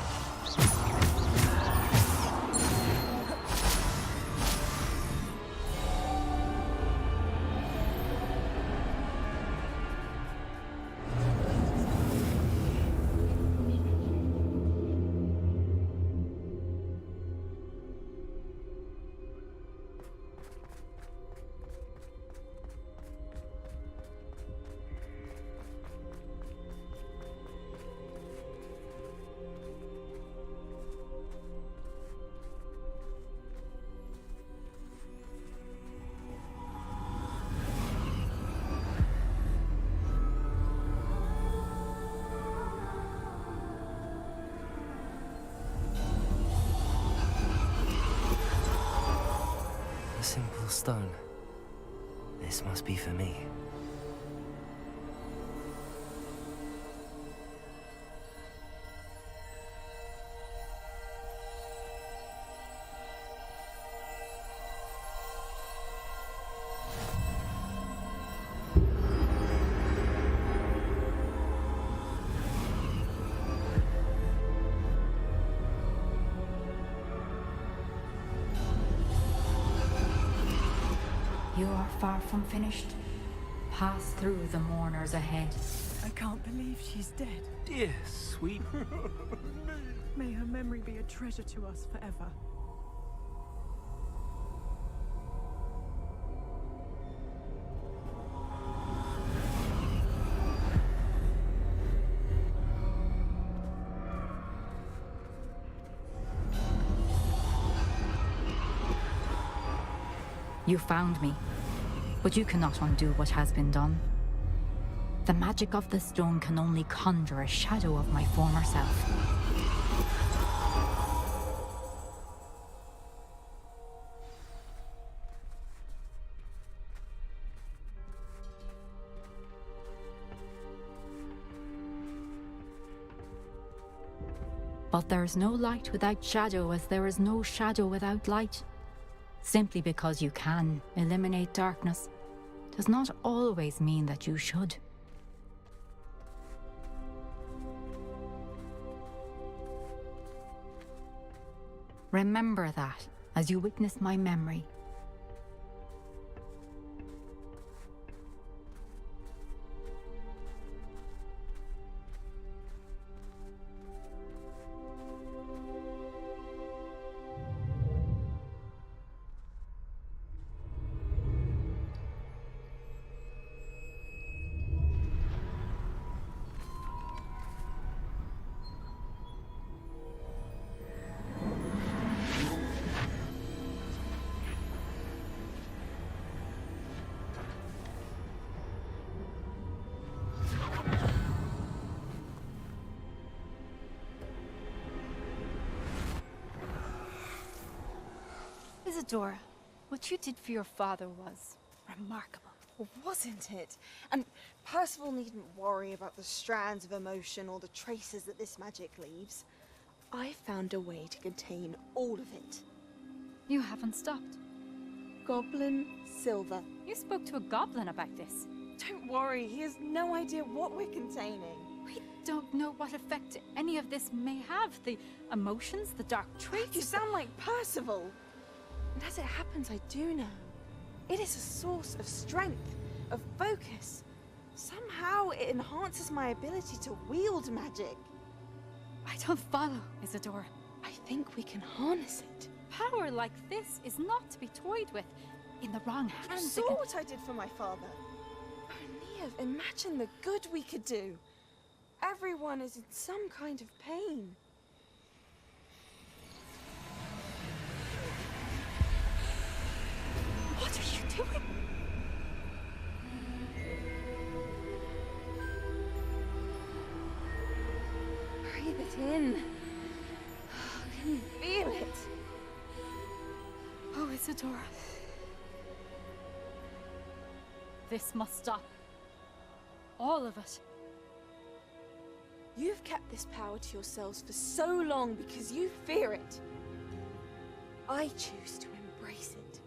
A simple stone. This must be for me. You are far from finished. Pass through the mourners ahead. I can't believe she's dead. Dear sweet. May her memory be a treasure to us forever. You found me, but you cannot undo what has been done. The magic of the stone can only conjure a shadow of my former self. But there is no light without shadow, as there is no shadow without light. Simply because you can eliminate darkness does not always mean that you should. Remember that as you witness my memory. Isadora, what you did for your father was remarkable. Well, wasn't it? And Percival needn't worry about the strands of emotion or the traces that this magic leaves. I found a way to contain all of it. You haven't stopped. Goblin Silver. You spoke to a goblin about this. Don't worry, he has no idea what we're containing. We don't know what effect any of this may have. The emotions, the dark traits. You sound like Percival. And as it happens, I do know. It is a source of strength, of focus. Somehow it enhances my ability to wield magic. I don't follow, Isadora. I think we can harness it. Power like this is not to be toyed with. in the wrong You hands. saw what I did for my father. Oh, Neve, imagine the good we could do. Everyone is in some kind of pain. What are you doing? Breathe it in. Can you feel it? Oh, Isadora. This must stop. All of it. You've kept this power to yourselves for so long because you fear it. I choose to embrace it.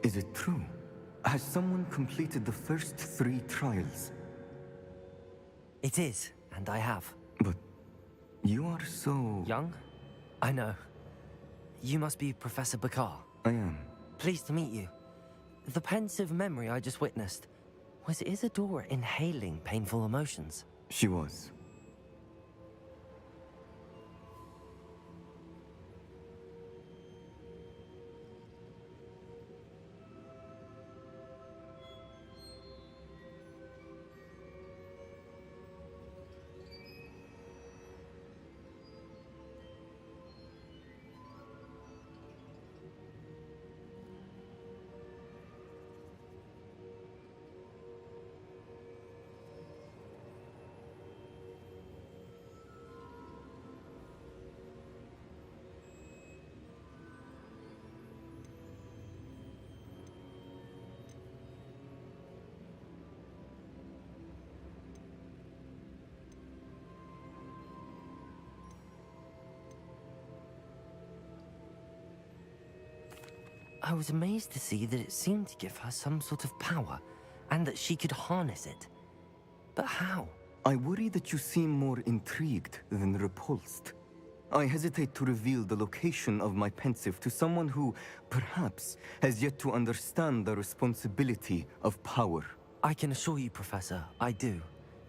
Is it true? Has someone completed the first 3 trials? It is, and I have. But you are so... Young? I know. You must be Professor Bakar. I am. Pleased to meet you. The pensive memory I just witnessed, was Isadora inhaling painful emotions? She was. I was amazed to see that it seemed to give her some sort of power, and that she could harness it. But how? I worry that you seem more intrigued than repulsed. I hesitate to reveal the location of my pensive to someone who, perhaps, has yet to understand the responsibility of power. I can assure you, Professor, I do.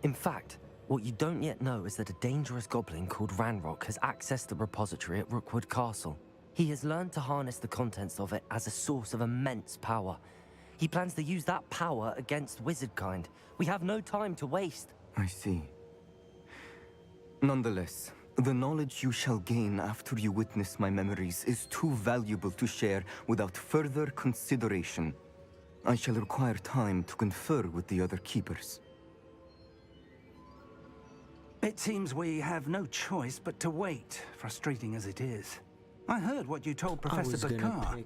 In fact, what you don't yet know is that a dangerous goblin called Ranrock has accessed the repository at Rookwood Castle. He has learned to harness the contents of it as a source of immense power. He plans to use that power against wizardkind. We have no time to waste. I see. Nonetheless, the knowledge you shall gain after you witness my memories is too valuable to share without further consideration. I shall require time to confer with the other keepers. It seems we have no choice but to wait, frustrating as it is. I heard what you told Professor Bakar.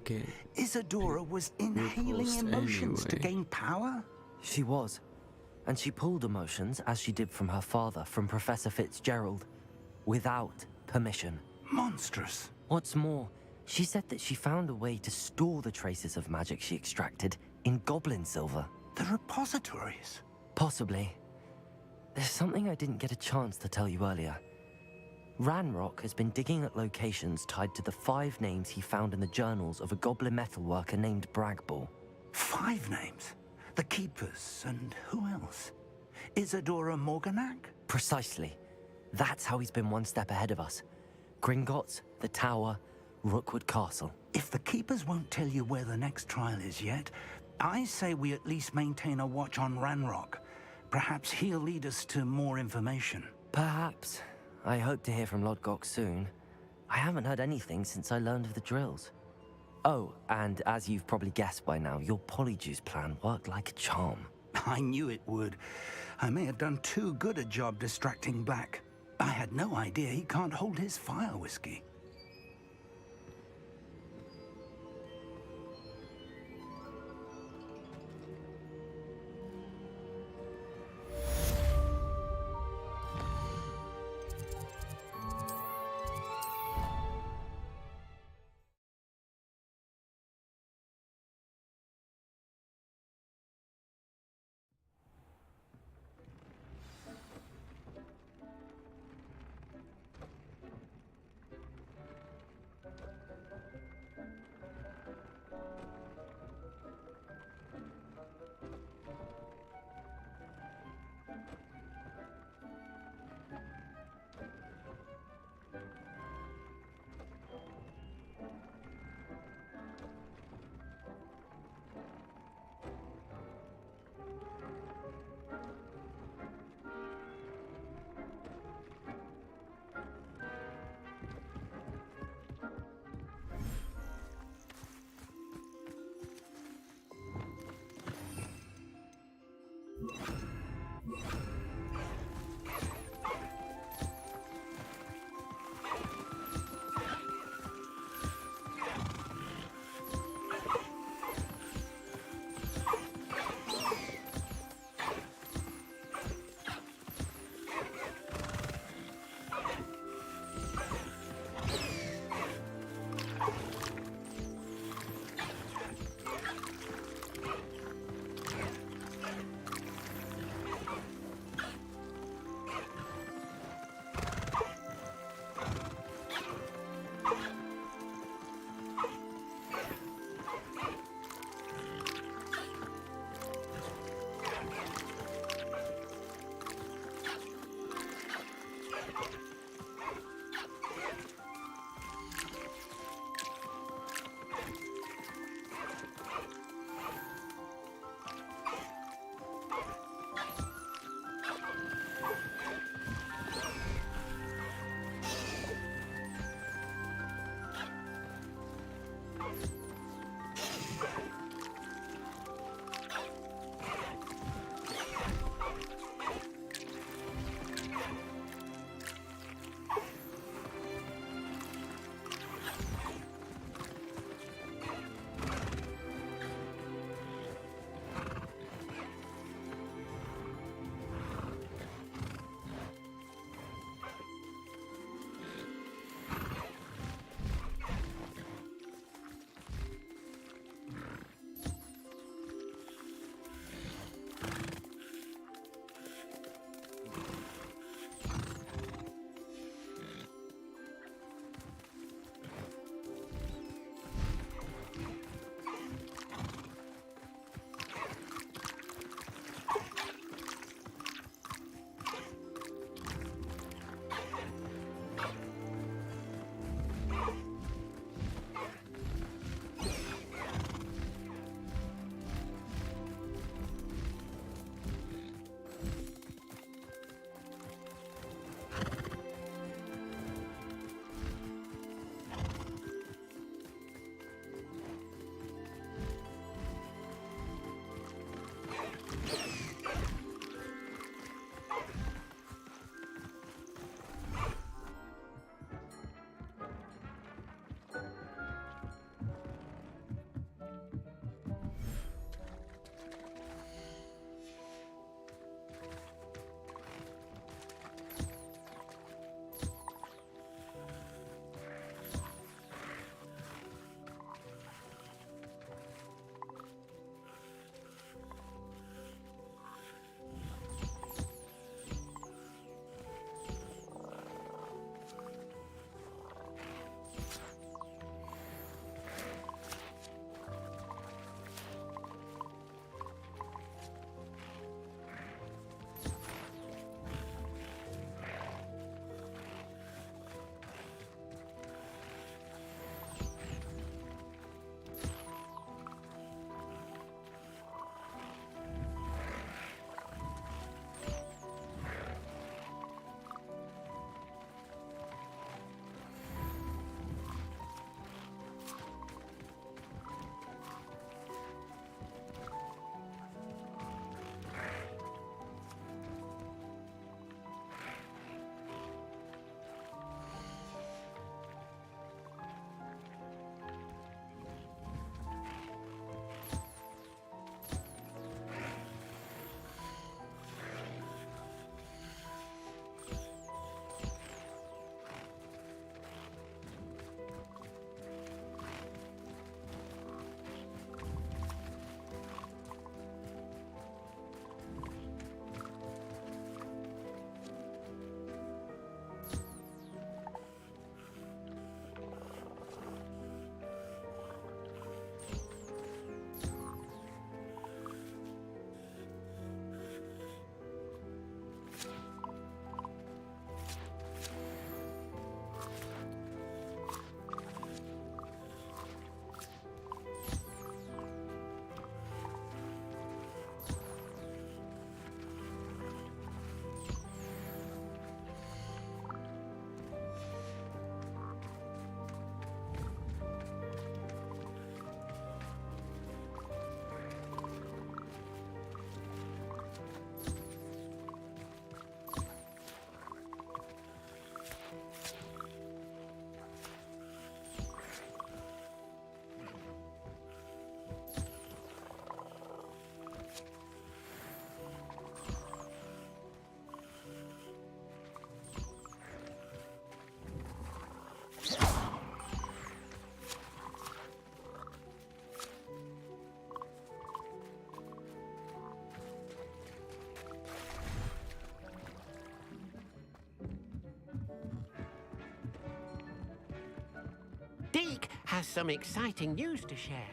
Isadora was inhaling emotions to gain power? She was. And she pulled emotions, as she did from her father, from Professor Fitzgerald, without permission. Monstrous. What's more, she said that she found a way to store the traces of magic she extracted in goblin silver. The repositories? Possibly. There's something I didn't get a chance to tell you earlier. Ranrock has been digging at locations tied to the 5 names he found in the journals of a goblin metalworker named Bragball. 5 names? The Keepers, and who else? Isadora Morganac? Precisely. That's how he's been one step ahead of us. Gringotts, the Tower, Rookwood Castle. If the Keepers won't tell you where the next trial is yet, I say we at least maintain a watch on Ranrock. Perhaps he'll lead us to more information. Perhaps. I hope to hear from Lodgok soon. I haven't heard anything since I learned of the drills. Oh, and as you've probably guessed by now, your Polyjuice plan worked like a charm. I knew it would. I may have done too good a job distracting Black. I had no idea he can't hold his fire whiskey. has some exciting news to share.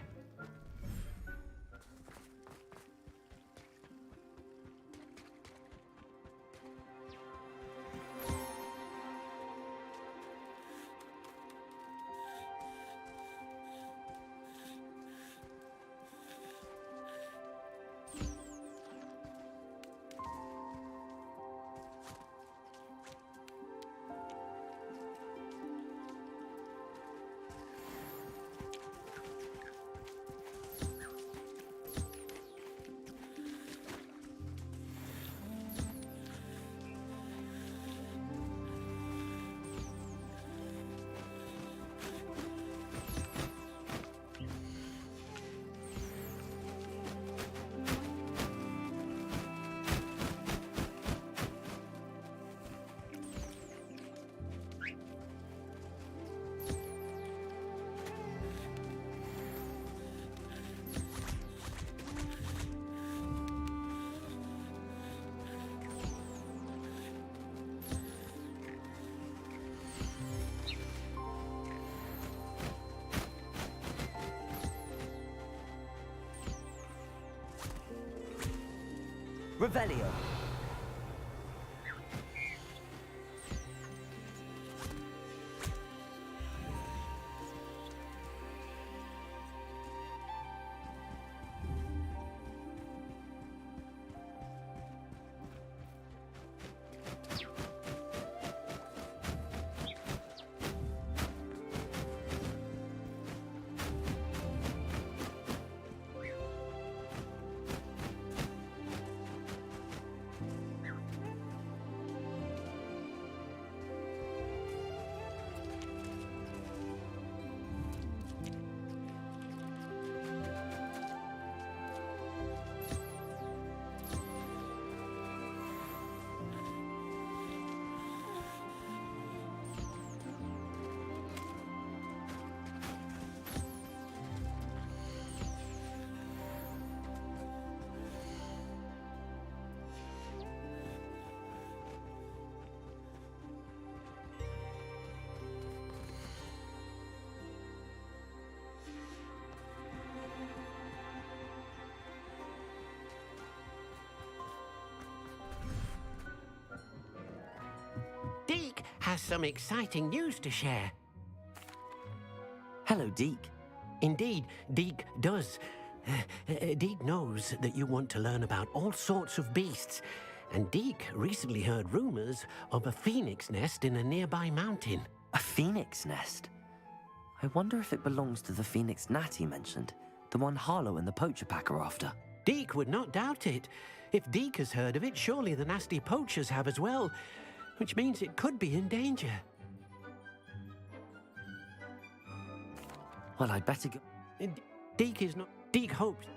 Revelio. Deke has some exciting news to share. Hello, Deke. Indeed, Deke does. Deke knows that you want to learn about all sorts of beasts, and Deke recently heard rumors of a phoenix nest in a nearby mountain. A phoenix nest? I wonder if it belongs to the phoenix gnat he mentioned, the one Harlow and the poacher pack are after. Deke would not doubt it. If Deke has heard of it, surely the nasty poachers have as well, which means it could be in danger. Well, I'd better go. Deke is not... Deke hopes